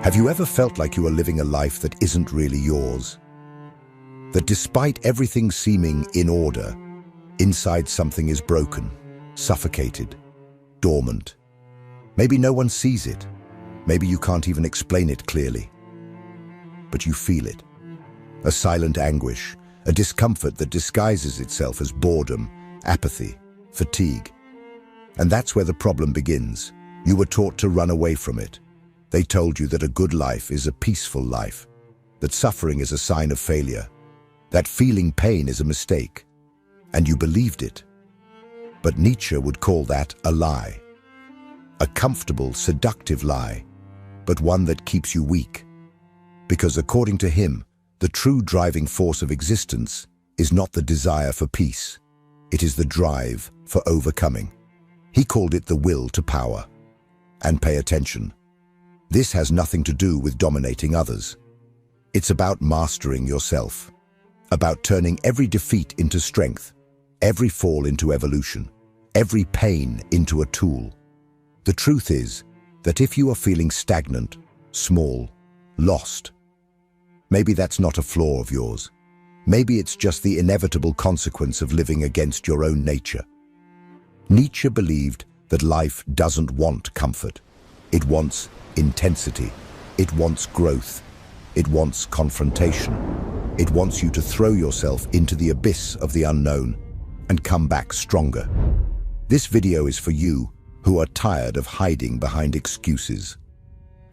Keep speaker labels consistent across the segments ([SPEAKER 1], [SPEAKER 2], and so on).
[SPEAKER 1] Have you ever felt like you are living a life that isn't really yours? That despite everything seeming in order, inside something is broken, suffocated, dormant. Maybe no one sees it. Maybe you can't even explain it clearly. But you feel it. A silent anguish, a discomfort that disguises itself as boredom, apathy, fatigue. And that's where the problem begins. You were taught to run away from it. They told you that a good life is a peaceful life, that suffering is a sign of failure, that feeling pain is a mistake, and you believed it. But Nietzsche would call that a lie. A comfortable, seductive lie, but one that keeps you weak. Because according to him, the true driving force of existence is not the desire for peace. It is the drive for overcoming. He called it the will to power. And pay attention. This has nothing to do with dominating others. It's about mastering yourself, about turning every defeat into strength, every fall into evolution, every pain into a tool. The truth is that if you are feeling stagnant, small, lost, maybe that's not a flaw of yours. Maybe it's just the inevitable consequence of living against your own nature. Nietzsche believed that life doesn't want comfort. It wants intensity. It wants growth. It wants confrontation. It wants you to throw yourself into the abyss of the unknown and come back stronger. This video is for you who are tired of hiding behind excuses.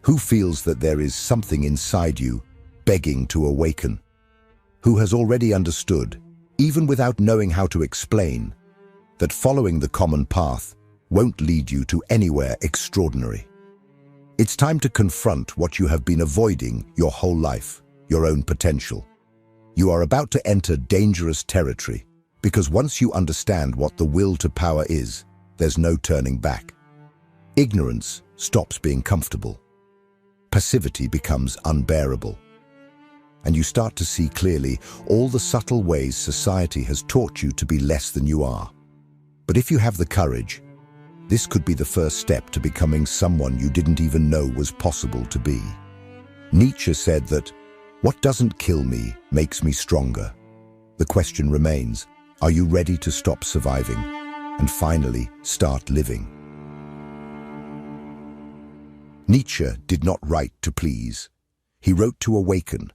[SPEAKER 1] Who feels that there is something inside you begging to awaken? Who has already understood, even without knowing how to explain, that following the common path won't lead you to anywhere extraordinary? It's time to confront what you have been avoiding your whole life, your own potential. You are about to enter dangerous territory, because once you understand what the will to power is, there's no turning back. Ignorance stops being comfortable. Passivity becomes unbearable. And you start to see clearly all the subtle ways society has taught you to be less than you are. But if you have the courage, this could be the first step to becoming someone you didn't even know was possible to be. Nietzsche said that, "What doesn't kill me makes me stronger." The question remains, are you ready to stop surviving and finally start living? Nietzsche did not write to please. He wrote to awaken.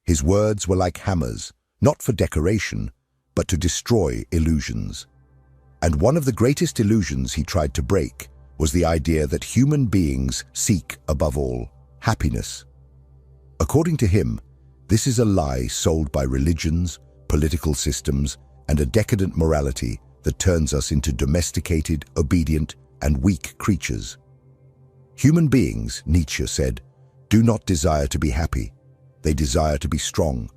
[SPEAKER 1] His words were like hammers, not for decoration, but to destroy illusions. And one of the greatest illusions he tried to break was the idea that human beings seek, above all, happiness. According to him, this is a lie sold by religions, political systems, and a decadent morality that turns us into domesticated, obedient, and weak creatures. Human beings, Nietzsche said, do not desire to be happy. They desire to be strong.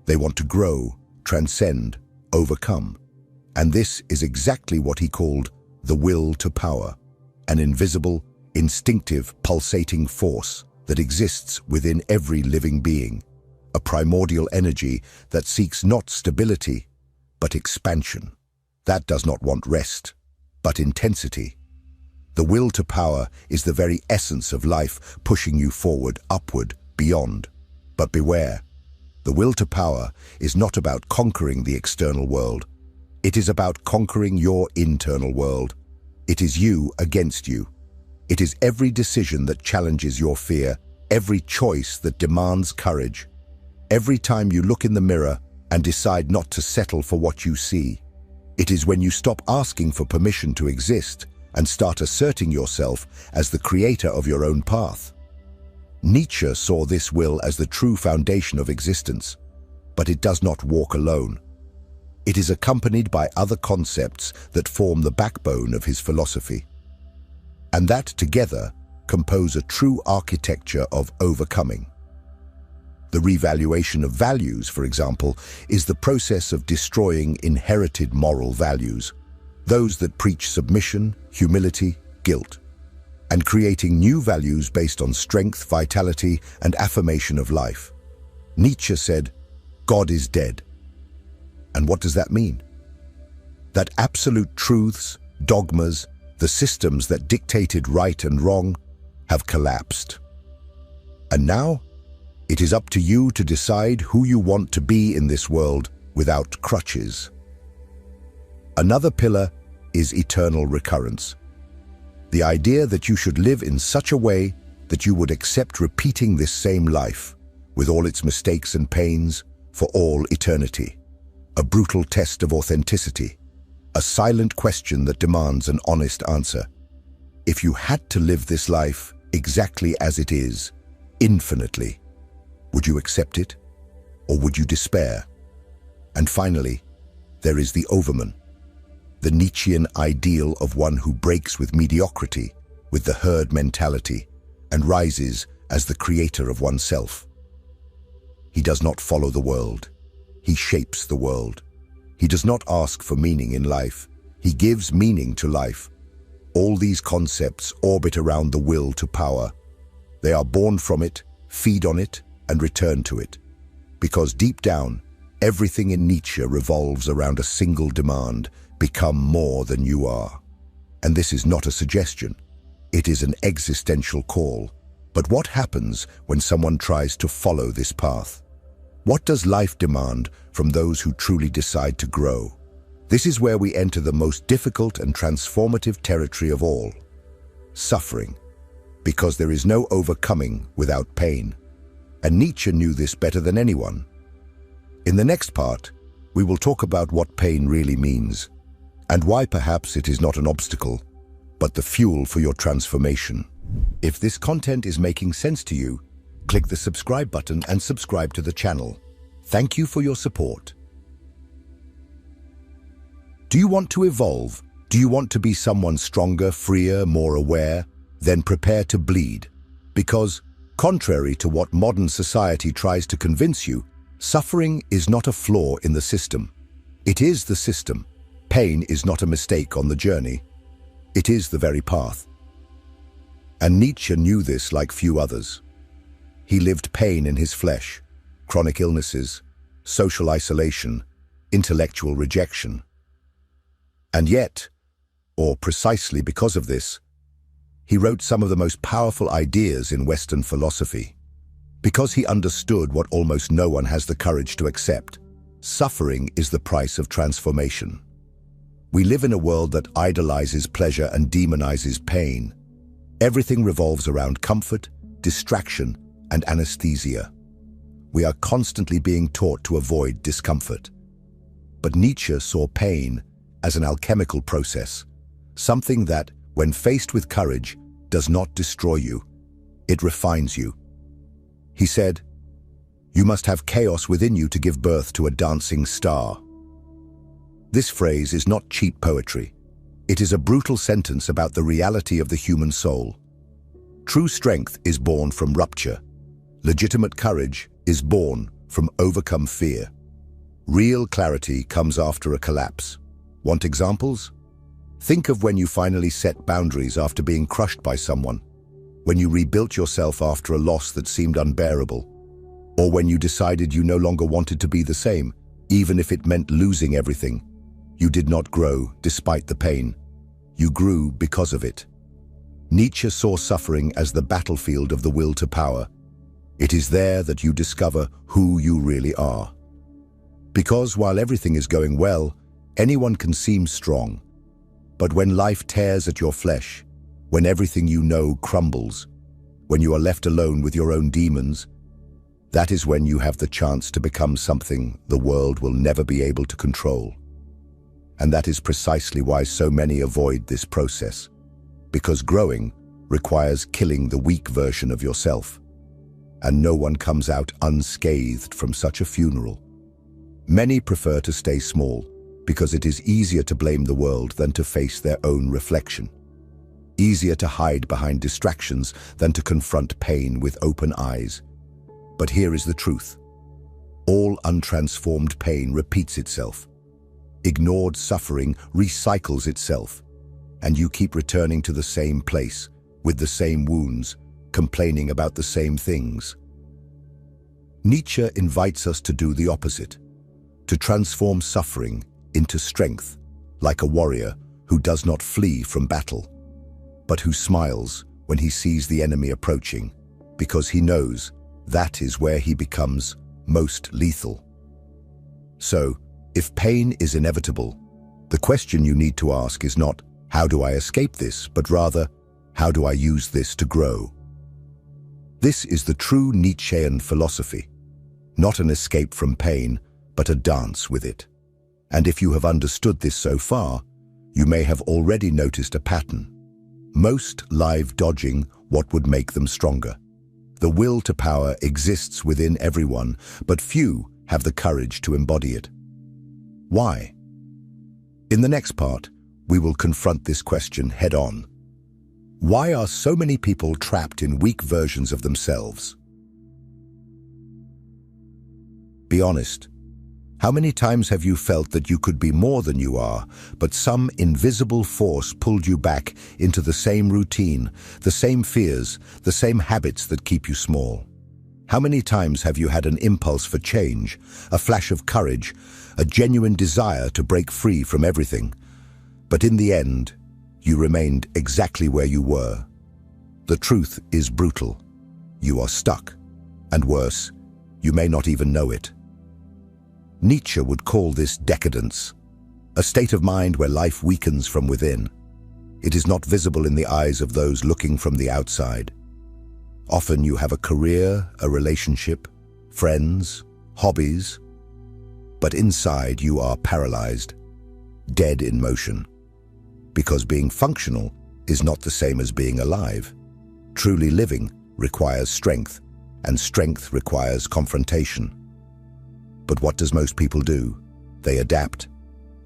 [SPEAKER 1] They want to grow, transcend, overcome. And this is exactly what he called the will to power, an invisible, instinctive, pulsating force that exists within every living being, a primordial energy that seeks not stability, but expansion. That does not want rest, but intensity. The will to power is the very essence of life, pushing you forward, upward, beyond. But beware, the will to power is not about conquering the external world. It is about conquering your internal world. It is you against you. It is every decision that challenges your fear, every choice that demands courage, every time you look in the mirror and decide not to settle for what you see. It is when you stop asking for permission to exist and start asserting yourself as the creator of your own path. Nietzsche saw this will as the true foundation of existence, but it does not walk alone. It is accompanied by other concepts that form the backbone of his philosophy, and that together compose a true architecture of overcoming. The revaluation of values, for example, is the process of destroying inherited moral values, those that preach submission, humility, guilt, and creating new values based on strength, vitality, and affirmation of life. Nietzsche said, "God is dead." And what does that mean? That absolute truths, dogmas, the systems that dictated right and wrong have collapsed. And now, it is up to you to decide who you want to be in this world without crutches. Another pillar is eternal recurrence. The idea that you should live in such a way that you would accept repeating this same life, with all its mistakes and pains, for all eternity. A brutal test of authenticity. A silent question that demands an honest answer. If you had to live this life exactly as it is, infinitely, would you accept it, or would you despair? And finally, there is the overman, the Nietzschean ideal of one who breaks with mediocrity, with the herd mentality, and rises as the creator of oneself. He does not follow the world. He shapes the world. He does not ask for meaning in life. He gives meaning to life. All these concepts orbit around the will to power. They are born from it, feed on it, and return to it. Because deep down, everything in Nietzsche revolves around a single demand: become more than you are. And this is not a suggestion. It is an existential call. But what happens when someone tries to follow this path? What does life demand from those who truly decide to grow? This is where we enter the most difficult and transformative territory of all: suffering. Because there is no overcoming without pain. And Nietzsche knew this better than anyone. In the next part, we will talk about what pain really means, and why perhaps it is not an obstacle, but the fuel for your transformation. If this content is making sense to you, click the subscribe button and subscribe to the channel. Thank you for your support. Do you want to evolve? Do you want to be someone stronger, freer, more aware? Then prepare to bleed. Because, contrary to what modern society tries to convince you, suffering is not a flaw in the system. It is the system. Pain is not a mistake on the journey. It is the very path. And Nietzsche knew this like few others. He lived pain in his flesh, chronic illnesses, social isolation, intellectual rejection. And yet, or precisely because of this, he wrote some of the most powerful ideas in Western philosophy. Because he understood what almost no one has the courage to accept: suffering is the price of transformation. We live in a world that idolizes pleasure and demonizes pain. Everything revolves around comfort, distraction, and anesthesia. We are constantly being taught to avoid discomfort. But Nietzsche saw pain as an alchemical process, something that, when faced with courage, does not destroy you. It refines you. He said, "You must have chaos within you to give birth to a dancing star." This phrase is not cheap poetry. It is a brutal sentence about the reality of the human soul. True strength is born from rupture. Legitimate courage is born from overcome fear. Real clarity comes after a collapse. Want examples? Think of when you finally set boundaries after being crushed by someone, when you rebuilt yourself after a loss that seemed unbearable, or when you decided you no longer wanted to be the same, even if it meant losing everything. You did not grow despite the pain. You grew because of it. Nietzsche saw suffering as the battlefield of the will to power. It is there that you discover who you really are. Because while everything is going well, anyone can seem strong. But when life tears at your flesh, when everything you know crumbles, when you are left alone with your own demons, that is when you have the chance to become something the world will never be able to control. And that is precisely why so many avoid this process. Because growing requires killing the weak version of yourself. And no one comes out unscathed from such a funeral. Many prefer to stay small, because it is easier to blame the world than to face their own reflection. Easier to hide behind distractions than to confront pain with open eyes. But here is the truth. All untransformed pain repeats itself. Ignored suffering recycles itself, and you keep returning to the same place, with the same wounds, complaining about the same things. Nietzsche invites us to do the opposite, to transform suffering into strength, like a warrior who does not flee from battle, but who smiles when he sees the enemy approaching, because he knows that is where he becomes most lethal. So, if pain is inevitable, the question you need to ask is not, how do I escape this, but rather, how do I use this to grow? This is the true Nietzschean philosophy, not an escape from pain, but a dance with it. And if you have understood this so far, you may have already noticed a pattern. Most live dodging what would make them stronger. The will to power exists within everyone, but few have the courage to embody it. Why? In the next part, we will confront this question head-on. Why are so many people trapped in weak versions of themselves? Be honest. How many times have you felt that you could be more than you are, but some invisible force pulled you back into the same routine, the same fears, the same habits that keep you small? How many times have you had an impulse for change, a flash of courage, a genuine desire to break free from everything, but in the end, you remained exactly where you were? The truth is brutal. You are stuck, and worse, you may not even know it. Nietzsche would call this decadence, a state of mind where life weakens from within. It is not visible in the eyes of those looking from the outside. Often you have a career, a relationship, friends, hobbies, but inside you are paralyzed, dead in motion. Because being functional is not the same as being alive. Truly living requires strength, and strength requires confrontation. But what does most people do? They adapt,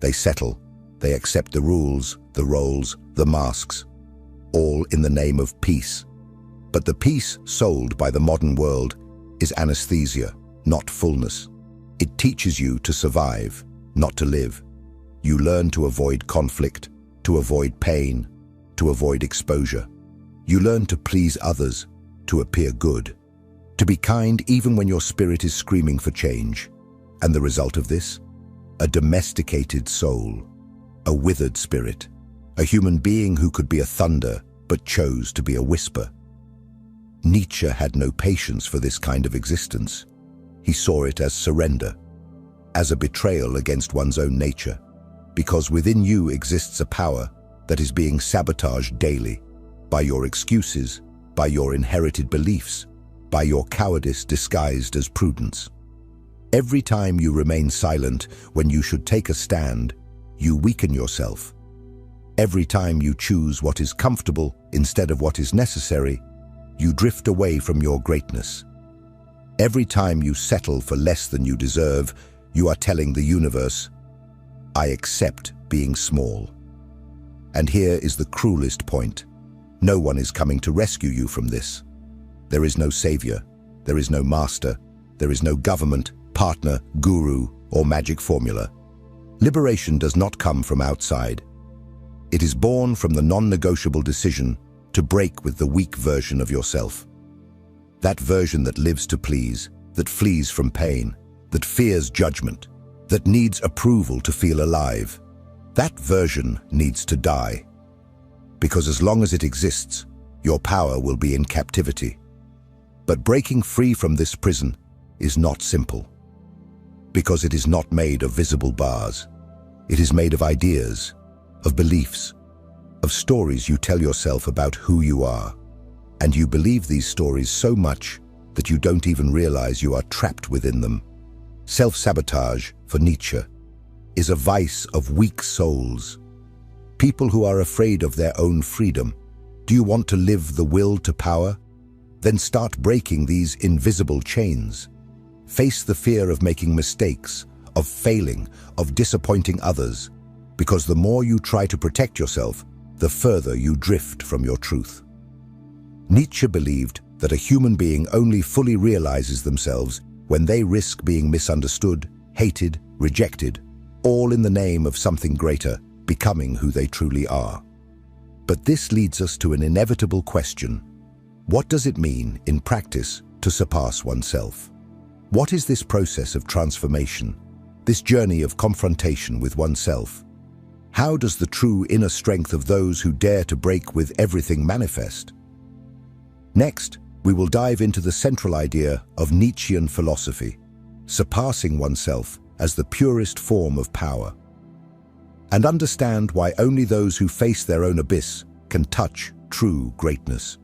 [SPEAKER 1] they settle, they accept the rules, the roles, the masks, all in the name of peace. But the peace sold by the modern world is anesthesia, not fullness. It teaches you to survive, not to live. You learn to avoid conflict, to avoid pain, to avoid exposure. You learn to please others, to appear good, to be kind even when your spirit is screaming for change. And the result of this? A domesticated soul, a withered spirit, a human being who could be a thunder but chose to be a whisper. Nietzsche had no patience for this kind of existence. He saw it as surrender, as a betrayal against one's own nature, because within you exists a power that is being sabotaged daily by your excuses, by your inherited beliefs, by your cowardice disguised as prudence. Every time you remain silent when you should take a stand, you weaken yourself. Every time you choose what is comfortable instead of what is necessary, you drift away from your greatness. Every time you settle for less than you deserve, you are telling the universe, I accept being small. And here is the cruelest point. No one is coming to rescue you from this. There is no savior, there is no master, there is no government, partner, guru, or magic formula. Liberation does not come from outside. It is born from the non-negotiable decision to break with the weak version of yourself. That version that lives to please, that flees from pain, that fears judgment, that needs approval to feel alive. That version needs to die. Because as long as it exists, your power will be in captivity. But breaking free from this prison is not simple. Because it is not made of visible bars. It is made of ideas, of beliefs, of stories you tell yourself about who you are. And you believe these stories so much that you don't even realize you are trapped within them. Self-sabotage, for Nietzsche, is a vice of weak souls. People who are afraid of their own freedom. Do you want to live the will to power? Then start breaking these invisible chains. Face the fear of making mistakes, of failing, of disappointing others, because the more you try to protect yourself, the further you drift from your truth. Nietzsche believed that a human being only fully realizes themselves when they risk being misunderstood, hated, rejected, all in the name of something greater, becoming who they truly are. But this leads us to an inevitable question. What does it mean, in practice, to surpass oneself? What is this process of transformation, this journey of confrontation with oneself? How does the true inner strength of those who dare to break with everything manifest? Next, we we will dive into the central idea of Nietzschean philosophy, surpassing oneself as the purest form of power, and understand why only those who face their own abyss can touch true greatness.